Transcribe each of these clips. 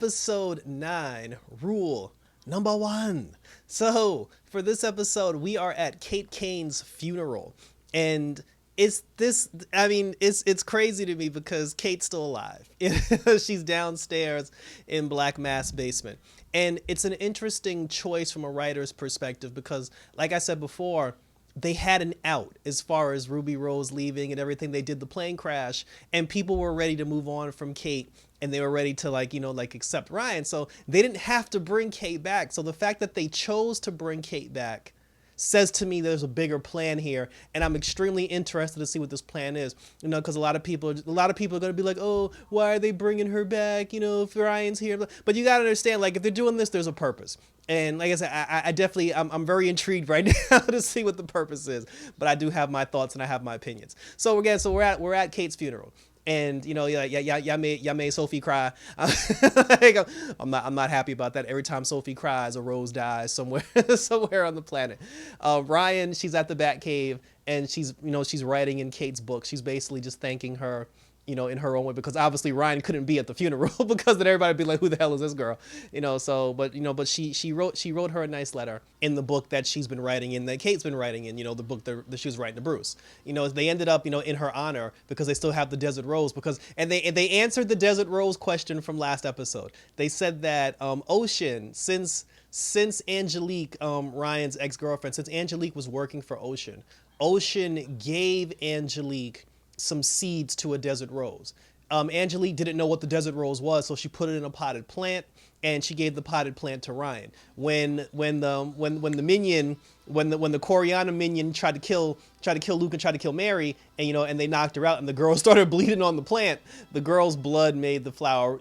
episode 9, rule number 1. So, for this episode, we are at Kate Kane's funeral. And it's crazy to me because Kate's still alive. She's downstairs in Black Mass basement. And it's an interesting choice from a writer's perspective because, like I said before, they had an out as far as Ruby Rose leaving and everything. They did the plane crash and people were ready to move on from Kate and they were ready to accept Ryan. So they didn't have to bring Kate back. So the fact that they chose to bring Kate back says to me there's a bigger plan here, and I'm extremely interested to see what this plan is. Because a lot of people are going to be like, oh, why are they bringing her back? If Ryan's here, but you got to understand, like, if they're doing this, there's a purpose. And like I said, I definitely, I'm very intrigued right now to see what the purpose is. But I do have my thoughts and I have my opinions. So again, we're at Kate's funeral. And y'all made Sophie cry. I'm not happy about that. Every time Sophie cries, a rose dies somewhere on the planet. Ryan, she's at the Batcave and she's writing in Kate's book. She's basically just thanking her, in her own way, because obviously Ryan couldn't be at the funeral because then everybody would be like, who the hell is this girl? But she wrote her a nice letter in the book that she's been writing in, that Kate's been writing in, the book that she was writing to Bruce. They ended up, in her honor, because they still have the Desert Rose, and they answered the Desert Rose question from last episode. They said that Ocean, since Angelique, Ryan's ex-girlfriend, since Angelique was working for Ocean gave Angelique some seeds to a desert rose. Angelique didn't know what the desert rose was, so she put it in a potted plant, and she gave the potted plant to Ryan. When the Coriana minion tried to kill Luke and tried to kill Mary, and they knocked her out, and the girl started bleeding on the plant, the girl's blood made the flower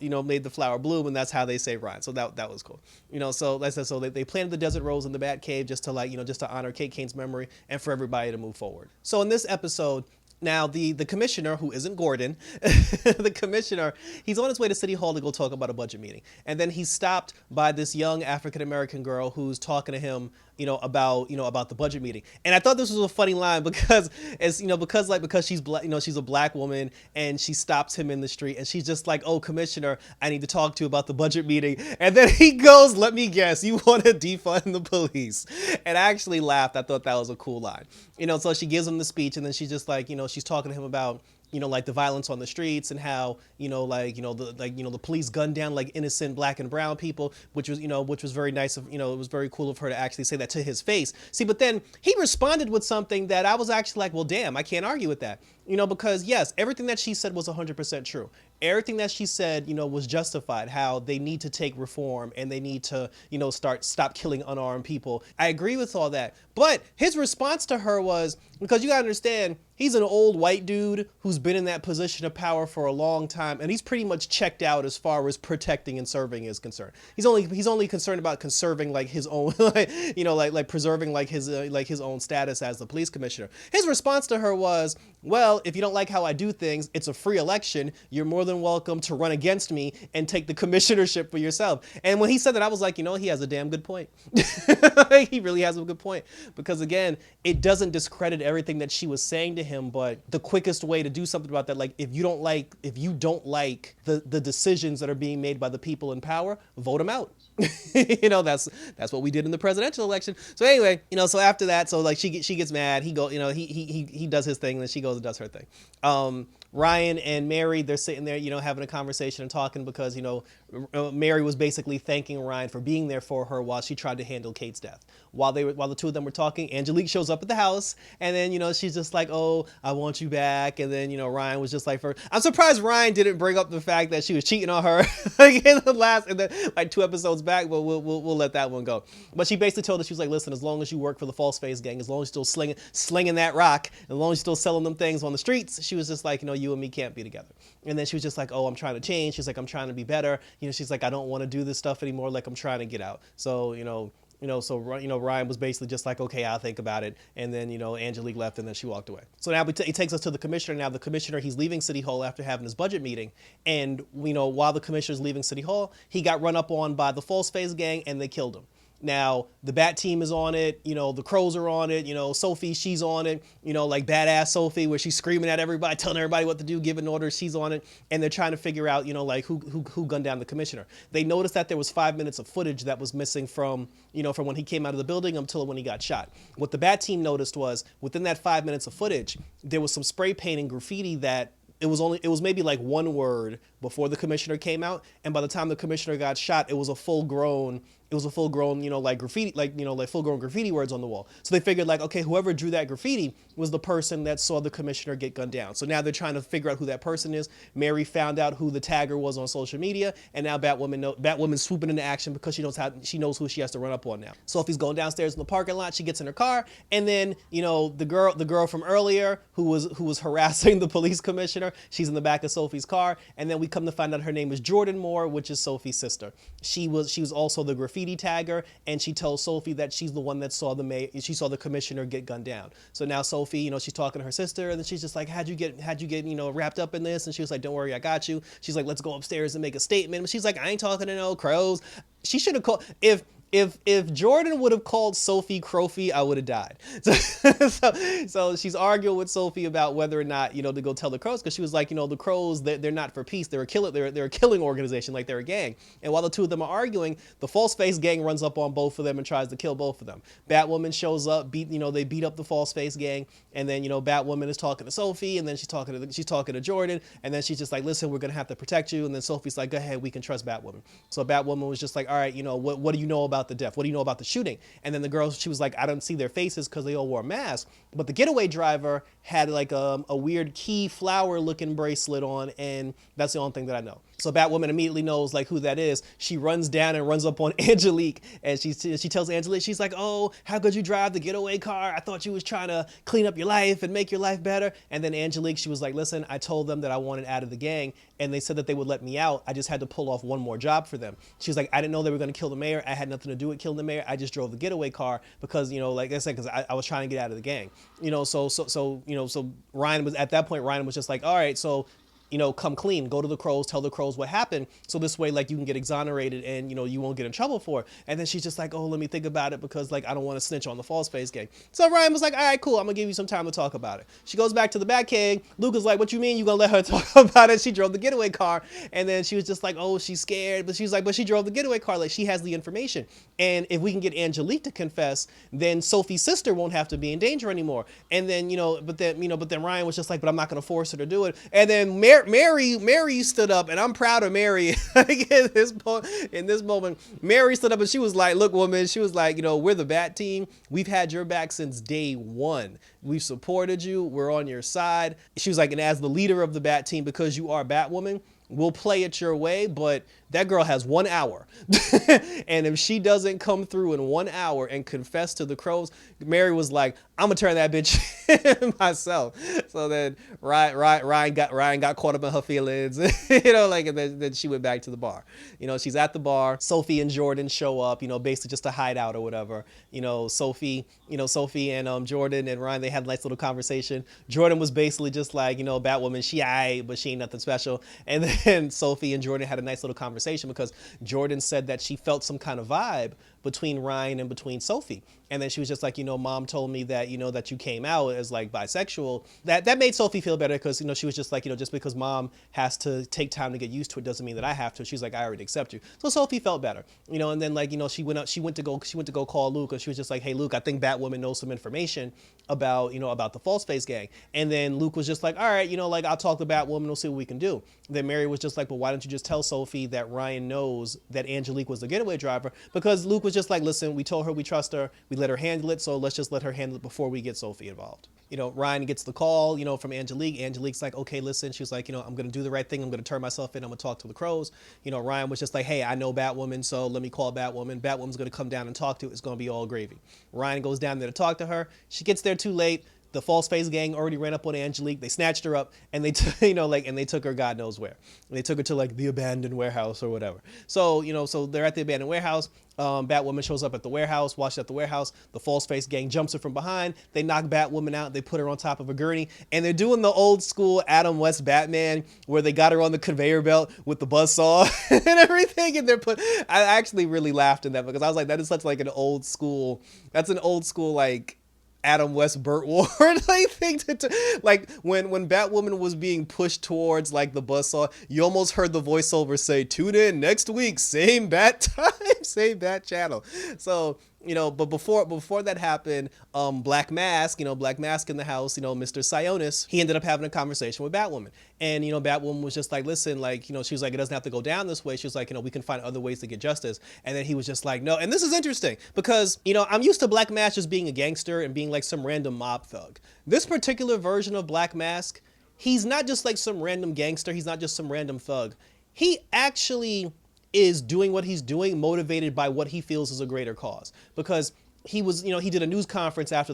bloom, and that's how they saved Ryan. So that was cool. So they planted the desert rose in the Batcave just to honor Kate Kane's memory and for everybody to move forward. So in this episode, now, the commissioner, who isn't Gordon, the commissioner, he's on his way to City Hall to go talk about a budget meeting. And then he's stopped by this young African-American girl who's talking to him, about the budget meeting. And I thought this was a funny line because she's black, she's a black woman, and she stops him in the street and she's just like, oh, commissioner, I need to talk to you about the budget meeting. And then he goes, let me guess, you want to defund the police. And I actually laughed. I thought that was a cool line. So she gives him the speech, and then she's just like, she's talking to him about, like the violence on the streets and how, the police gunned down like innocent black and brown people, which was very nice of, it was very cool of her to actually say that to his face. See, but then he responded with something that I was actually like, well, damn, I can't argue with that. Because yes, everything that she said was 100% true. Everything that she said, was justified, how they need to take reform and they need to, stop killing unarmed people. I agree with all that. But his response to her was, because you gotta understand, he's an old white dude who's been in that position of power for a long time, and he's pretty much checked out as far as protecting and serving is concerned. He's only concerned about conserving like his own, preserving like his own status as the police commissioner. His response to her was, well, if you don't like how I do things, it's a free election. You're more than welcome to run against me and take the commissionership for yourself. And when he said that, I was like, he has a damn good point. He really has a good point. Because again, it doesn't discredit everything that she was saying to him, but the quickest way to do something about that, like if you don't like the decisions that are being made by the people in power, vote them out. That's what we did in the presidential election. So anyway, so after that, so like she gets mad, he does his thing, and then she goes and does her thing. Ryan and Mary, they're sitting there, having a conversation and talking because, Mary was basically thanking Ryan for being there for her while she tried to handle Kate's death. While the two of them were talking, Angelique shows up at the house, and then, she's just like, oh, I want you back. And then, Ryan was just like, I'm surprised Ryan didn't bring up the fact that she was cheating on her and then like 2 episodes back, but we'll let that one go. But she basically told us, she was like, listen, as long as you work for the False Face gang, as long as you're still slinging that rock, as long as you're still selling them things on the streets, she was just like, you and me can't be together. And then she was just like, oh, I'm trying to change. She's like, I'm trying to be better. She's like, I don't want to do this stuff anymore. Like, I'm trying to get out. So, Ryan was basically just like, okay, I'll think about it. And then, Angelique left and then she walked away. So now it takes us to the commissioner. Now the commissioner, he's leaving City Hall after having his budget meeting. And, while the commissioner's leaving City Hall, he got run up on by the False Face gang and they killed him. Now the Bat team is on it, the Crows are on it, Sophie, she's on it, like badass Sophie, where she's screaming at everybody, telling everybody what to do, giving orders, she's on it, and they're trying to figure out, like who gunned down the commissioner. They noticed that there was 5 minutes of footage that was missing from, from when he came out of the building until when he got shot. What the Bat team noticed was within that 5 minutes of footage, there was some spray paint and graffiti that it was maybe like one word before the commissioner came out, and by the time the commissioner got shot, it was a full grown, like graffiti, like full grown graffiti words on the wall. So they figured like, okay, whoever drew that graffiti was the person that saw the commissioner get gunned down. So now they're trying to figure out who that person is. Mary found out who the tagger was on social media, and now Batwoman's swooping into action because she knows who she has to run up on now. Sophie's going downstairs in the parking lot. She gets in her car, and then the girl from earlier who was harassing the police commissioner, she's in the back of Sophie's car, and then we come to find out her name is Jordan Moore, which is Sophie's sister. She was also the graffiti tagger, and she tells Sophie that she's the one that saw the commissioner get gunned down. So now Sophie, she's talking to her sister, and then she's just like, how'd you get wrapped up in this? And she was like, don't worry, I got you. She's like, let's go upstairs and make a statement. But she's like, I ain't talking to no crows. She should have called if Jordan would have called Sophie Crofy, I would have died. So she's arguing with Sophie about whether or not, to go tell the Crows, because she was like, the Crows, they're not for peace. They're a killing organization, like they're a gang. And while the two of them are arguing, the False Face gang runs up on both of them and tries to kill both of them. Batwoman shows up, they beat up the False Face gang, and then, Batwoman is talking to Sophie, and then she's talking to Jordan, and then she's just like, listen, we're gonna have to protect you. And then Sophie's like, go ahead, we can trust Batwoman. So Batwoman was just like, all right, what do you know about the death? What do you know about the shooting? And then the girl, she was like, I don't see their faces because they all wore masks. But the getaway driver had like a weird key flower looking bracelet on, and that's the only thing that I know. So Batwoman immediately knows like who that is. She runs down and runs up on Angelique, and she tells Angelique, she's like, oh, how could you drive the getaway car? I thought you was trying to clean up your life and make your life better. And then Angelique, she was like, listen, I told them that I wanted out of the gang, and they said that they would let me out. I just had to pull off one more job for them. She was like, I didn't know they were going to kill the mayor. I had nothing to do with killing the mayor. I just drove the getaway car because, like I said, because I was trying to get out of the gang. So Ryan was, at that point, Ryan was just like, all right, so come clean, go to the Crows, tell the Crows what happened. So this way, like, you can get exonerated and, you won't get in trouble for it. And then she's just like, oh, let me think about it because, like, I don't want to snitch on the False Face gang. So Ryan was like, all right, cool. I'm going to give you some time to talk about it. She goes back to the Batcave. Luke is like, what you mean you going to let her talk about it? She drove the getaway car. And then she was just like, oh, she's scared. But she's like, but she drove the getaway car. Like, she has the information. And if we can get Angelique to confess, then Sophie's sister won't have to be in danger anymore. And then, but then Ryan was just like, but I'm not going to force her to do it. And then Mary stood up, and I'm proud of Mary. in this moment, Mary stood up and she was like, look, woman, she was like, we're the Bat team. We've had your back since day one. We've supported you. We're on your side. She was like, and as the leader of the Bat team, because you are Batwoman, we'll play it your way, but that girl has 1 hour. And if she doesn't come through in 1 hour and confess to the Crows, Mary was like, I'm gonna turn that bitch in myself. So then Ryan got caught up in her feelings, and then she went back to the bar. She's at the bar. Sophie and Jordan show up, basically just to hide out or whatever. Sophie and Jordan and Ryan, they had a nice little conversation. Jordan was basically just like, Batwoman, she aight, but she ain't nothing special. And then Sophie and Jordan had a nice little conversation because Jordan said that she felt some kind of vibe between Ryan and between Sophie. And then she was just like, mom told me that, that you came out as like bisexual. That made Sophie feel better because, she was just like, just because mom has to take time to get used to it doesn't mean that I have to. She's like, I already accept you. So Sophie felt better, and then like, she went to go call Luke, and she was just like, hey, Luke, I think Batwoman knows some information about, about the False Face gang. And then Luke was just like, all right, like I'll talk to Batwoman, we'll see what we can do. Then Mary was just like, well, why don't you just tell Sophie that Ryan knows that Angelique was the getaway driver? Because Luke was just like, listen, we told her we trust her, we let her handle it, so let's just let her handle it before we get Sophie involved. Ryan gets the call, from Angelique. Angelique's like, okay, listen. She's like, I'm going to do the right thing. I'm going to turn myself in. I'm going to talk to the Crows. Ryan was just like, hey, I know Batwoman, so let me call Batwoman. Batwoman's going to come down and talk to it. It's going to be all gravy. Ryan goes down there to talk to her. She gets there too late. The false face gang already ran up on Angelique. They snatched her up and they, and they took her God knows where. And they took her to like the abandoned warehouse or whatever. So, so they're at the abandoned warehouse. Batwoman shows up at the warehouse, watched at the warehouse. The false face gang jumps her from behind. They knock Batwoman out. They put her on top of a gurney. And they're doing the old school Adam West Batman where they got her on the conveyor belt with the buzzsaw and everything. And I actually really laughed in that because I was like, that is such like an old school, that's an old school like Adam West Burt Ward like thing like when Batwoman was being pushed towards like the buzzsaw, you almost heard the voiceover say, tune in next week, same bat time, same bat channel. So but before that happened, Black Mask, Black Mask in the house, Mr. Sionis, he ended up having a conversation with Batwoman. And, Batwoman was just like, listen, like, she was like, it doesn't have to go down this way. She was like, we can find other ways to get justice. And then he was just like, no. And this is interesting because, I'm used to Black Mask just being a gangster and being like some random mob thug. This particular version of Black Mask, he's not just like some random gangster. He's not just some random thug. He actually is doing what he's doing motivated by what he feels is a greater cause, because he was, he did a news conference after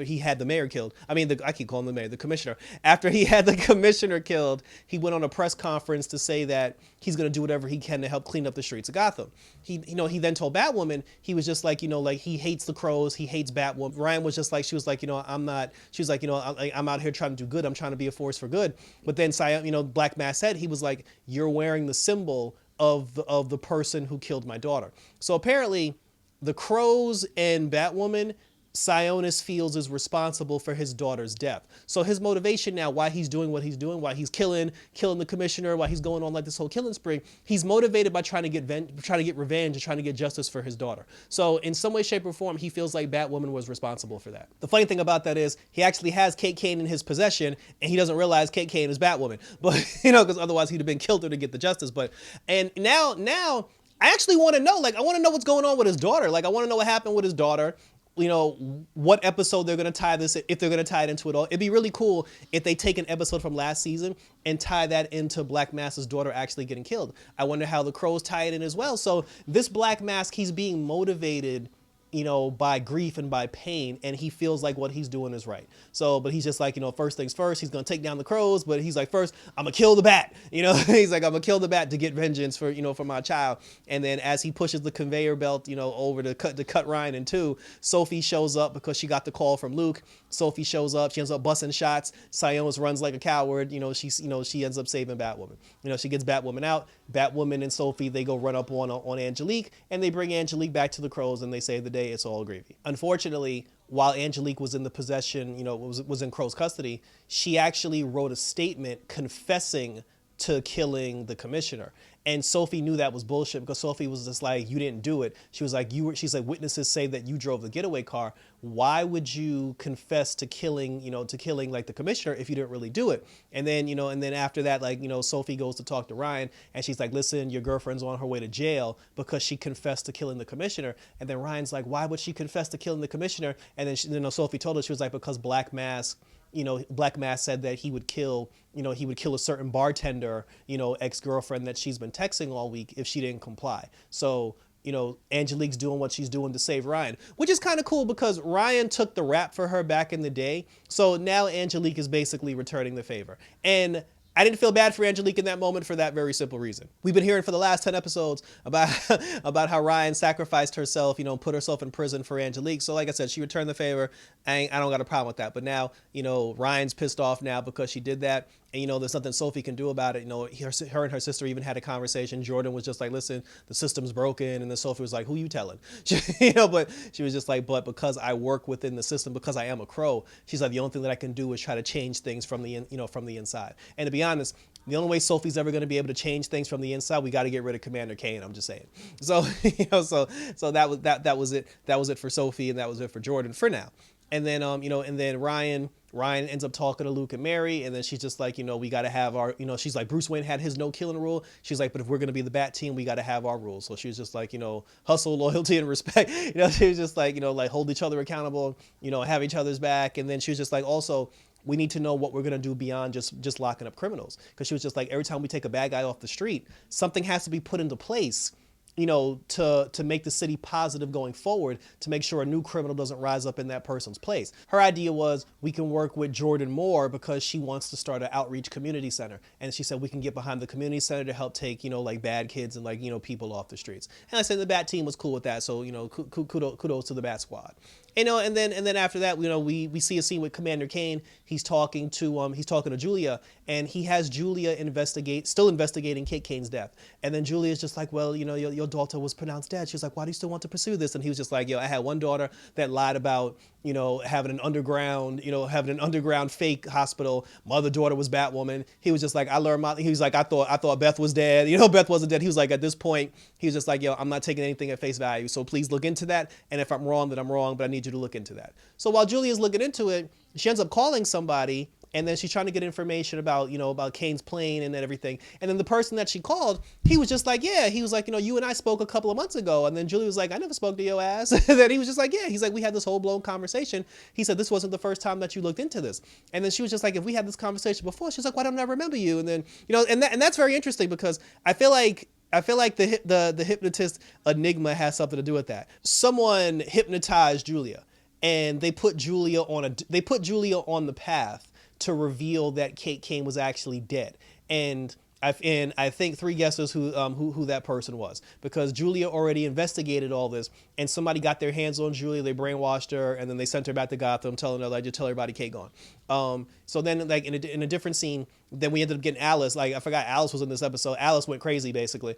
he had the mayor killed. I mean, I keep calling the mayor, the commissioner. After he had the commissioner killed, he went on a press conference to say that he's going to do whatever he can to help clean up the streets of Gotham. He then told Batwoman, he was just like, like he hates the Crows. He hates Batwoman. Ryan was just like, she was like, I'm not, she was like, I'm out here trying to do good. I'm trying to be a force for good. But then, Black Mask said, he was like, you're wearing the symbol of the person who killed my daughter. So apparently the Crows and Batwoman, Sionis feels is responsible for his daughter's death. So his motivation now, why he's doing what he's doing, why he's killing the commissioner, why he's going on like this whole killing spree, he's motivated by trying to get revenge and trying to get justice for his daughter. So in some way, shape, or form, he feels like Batwoman was responsible for that. The funny thing about that is he actually has Kate Kane in his possession, and he doesn't realize Kate Kane is Batwoman. But because otherwise he'd have been killed her to get the justice. And now I actually want to know, I want to know what's going on with his daughter. I want to know what happened with his daughter. What episode they're going to tie this, if they're going to tie it into it all. It'd be really cool if they take an episode from last season and tie that into Black Mask's daughter actually getting killed. I wonder how the Crows tie it in as well. So this Black Mask, he's being motivated, by grief and by pain, and he feels like what he's doing is right. So, but he's just like, first things first, he's going to take down the Crows, but he's like, first, I'm going to kill the bat. He's like, I'm going to kill the bat to get vengeance for, for my child. And then as he pushes the conveyor belt, over to cut Ryan in two, Sophie shows up because she got the call from Luke. Sophie shows up, she ends up busting shots. Sionis runs like a coward. She ends up saving Batwoman. She gets Batwoman out. Batwoman and Sophie, they go run up on Angelique, and they bring Angelique back to the Crows, and they save the day. It's all gravy. Unfortunately, while Angelique was in the possession, was in Crow's custody, she actually wrote a statement confessing to killing the commissioner. And Sophie knew that was bullshit because Sophie was just like, you didn't do it. She was like, she's like, witnesses say that you drove the getaway car. Why would you confess to killing like the commissioner if you didn't really do it? And then, and then after that, Sophie goes to talk to Ryan and she's like, listen, your girlfriend's on her way to jail because she confessed to killing the commissioner. And then Ryan's like, why would she confess to killing the commissioner? And then Sophie told her, she was like, because Black Mask said that he would kill a certain bartender, ex-girlfriend that she's been texting all week if she didn't comply. So, Angelique's doing what she's doing to save Ryan, which is kind of cool because Ryan took the rap for her back in the day. So now Angelique is basically returning the favor. And I didn't feel bad for Angelique in that moment for that very simple reason. We've been hearing for the last 10 episodes about how Ryan sacrificed herself, put herself in prison for Angelique. So like I said, she returned the favor. I don't got a problem with that. But now, Ryan's pissed off now because she did that. And, there's nothing Sophie can do about it. Her and her sister even had a conversation. Jordan was just like, listen, the system's broken. And then Sophie was like, who you telling? But she was just like, but because I work within the system, because I am a Crow, she's like, the only thing that I can do is try to change things from the inside. And to be honest, the only way Sophie's ever going to be able to change things from the inside, we got to get rid of Commander Kane. I'm just saying. So, so that was it. That was it for Sophie, and that was it for Jordan for now. And then, and then Ryan ends up talking to Luke and Mary, and then she's just like, we got to have our, she's like, Bruce Wayne had his no killing rule. She's like, but if we're going to be the Bat team, we got to have our rules. So she was just like, hustle, loyalty, and respect. She was just like, like hold each other accountable, have each other's back. And then she was just like, also, we need to know what we're going to do beyond just locking up criminals. Because she was just like, every time we take a bad guy off the street, something has to be put into place to make the city positive going forward, to make sure a new criminal doesn't rise up in that person's place. Her idea was, we can work with Jordan Moore because she wants to start an outreach community center. And she said, we can get behind the community center to help take, like bad kids and like, people off the streets. And I said the Bat team was cool with that. So, kudos to the Bat squad. And then after that, we see a scene with Commander Kane. He's talking to Julia, and he has Julia still investigating Kate Kane's death. And then Julia's just like, well, your daughter was pronounced dead. She was like, why do you still want to pursue this? And he was just like, I had one daughter that lied about, having an underground fake hospital. My other daughter was Batwoman. He was just like, he was like, I thought Beth was dead. Beth wasn't dead. He was like, at this point, he was just like, I'm not taking anything at face value. So please look into that. And if I'm wrong, then I'm wrong, but I need you to look into that. So while Julia's looking into it, she ends up calling somebody, and then she's trying to get information about, about Kane's plane and everything. And then the person that she called, he was just like, yeah, he was like, you and I spoke a couple of months ago. And then Julia was like, I never spoke to your ass. And then he was just like, yeah, he's like, we had this whole blown conversation. He said, this wasn't the first time that you looked into this. And then she was just like, if we had this conversation before, she's like, why don't I remember you? And then, and that's very interesting, because I feel like the hypnotist Enigma has something to do with that. Someone hypnotized Julia, and they put Julia on the path to reveal that Kate Kane was actually dead. And I think 3 guesses who that person was, because Julia already investigated all this, and somebody got their hands on Julia, they brainwashed her, and then they sent her back to Gotham, telling her, like, just tell everybody Kate gone. So then, like, in a different scene, then we ended up getting Alice. Like, I forgot Alice was in this episode. Alice went crazy, basically.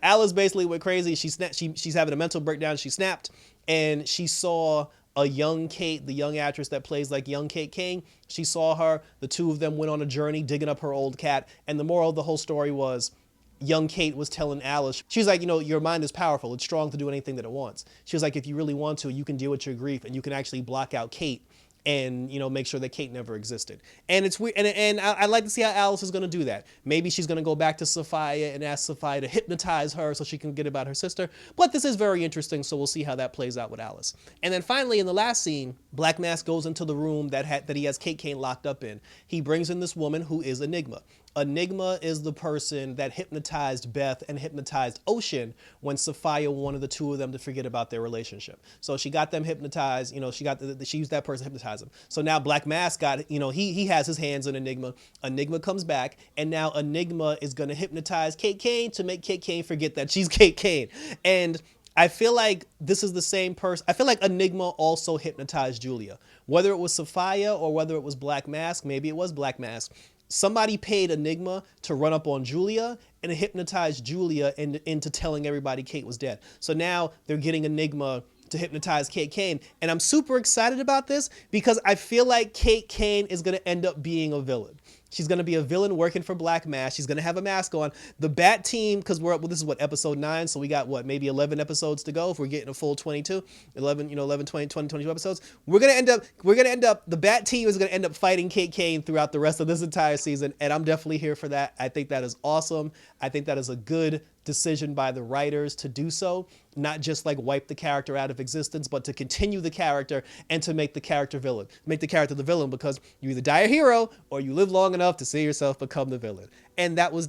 Alice basically went crazy. She's having a mental breakdown. She snapped, and she saw a young Kate, the young actress that plays like young Kate Kane. She saw her. The two of them went on a journey digging up her old cat. And the moral of the whole story was, young Kate was telling Alice, she was like, your mind is powerful. It's strong to do anything that it wants. She was like, if you really want to, you can deal with your grief, and you can actually block out Kate and, make sure that Kate never existed. And it's weird. And I'd like to see how Alice is going to do that. Maybe she's going to go back to Sophia and ask Sophia to hypnotize her so she can get about her sister. But this is very interesting, so we'll see how that plays out with Alice. And then finally, in the last scene, Black Mask goes into the room that he has Kate Kane locked up in. He brings in this woman who is Enigma. Enigma is the person that hypnotized Beth and hypnotized Ocean when Sophia wanted the two of them to forget about their relationship. So she got them hypnotized, she used that person to hypnotize them. So now Black Mask got, he has his hands on Enigma. Enigma comes back, and now Enigma is going to hypnotize Kate Kane to make Kate Kane forget that she's Kate Kane. And I feel like this is the same person. I feel like Enigma also hypnotized Julia. Whether it was Sophia or whether it was Black Mask, maybe it was Black Mask. Somebody paid Enigma to run up on Julia and hypnotize Julia into telling everybody Kate was dead. So now they're getting Enigma to hypnotize Kate Kane. And I'm super excited about this, because I feel like Kate Kane is going to end up being a villain. She's going to be a villain working for Black Mask. She's going to have a mask on. The Bat team, because this is episode 9, so we got maybe 11 episodes to go if we're getting a full 22, 11, 20, 22 episodes. We're going to end up, the Bat team is going to end up fighting Kate Kane throughout the rest of this entire season, and I'm definitely here for that. I think that is awesome. I think that is a good decision by the writers to do so, not just like wipe the character out of existence, but to continue the character and to make the character the villain, because you either die a hero or you live long enough to see yourself become the villain. And that was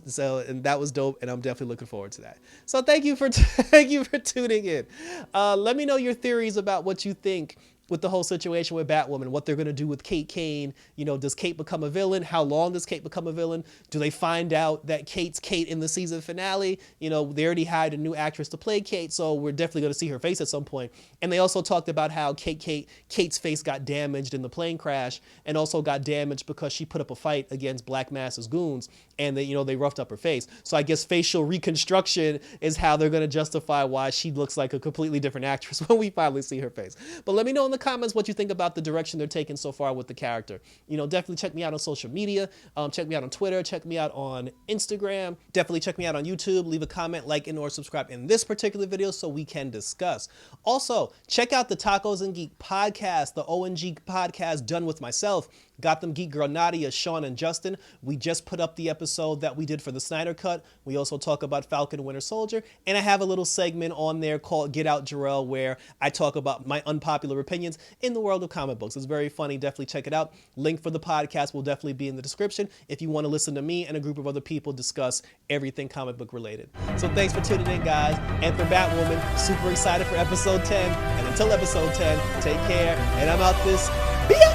dope, and I'm definitely looking forward to that. So thank you for tuning in. Let me know your theories about what you think with the whole situation with Batwoman, what they're going to do with Kate Kane. Does Kate become a villain? How long does Kate become a villain? Do they find out that Kate's Kate in the season finale? They already hired a new actress to play Kate, so we're definitely going to see her face at some point. And they also talked about how Kate's face got damaged in the plane crash, and also got damaged because she put up a fight against Black Mask's goons, and they roughed up her face. So I guess facial reconstruction is how they're going to justify why she looks like a completely different actress when we finally see her face. But let me know in the comments what you think about the direction they're taking so far with the character. Definitely check me out on social media. Check me out on Twitter. Check me out on Instagram. Definitely check me out on YouTube. Leave a comment, like, and or subscribe in this particular video so we can discuss. Also, check out the Tacos and Geek podcast, the ONG podcast done with myself, Gotham Geek Girl Nadia, Sean, and Justin. We just put up the episode that we did for the Snyder Cut. We also talk about Falcon and Winter Soldier. And I have a little segment on there called Get Out Jarrell, where I talk about my unpopular opinion opinions in the world of comic books. It's very funny. Definitely check it out. Link for the podcast will definitely be in the description if you want to listen to me and a group of other people discuss everything comic book related. So thanks for tuning in, guys. And for Batwoman, super excited for episode 10. And until episode 10, take care. And I'm out this. Be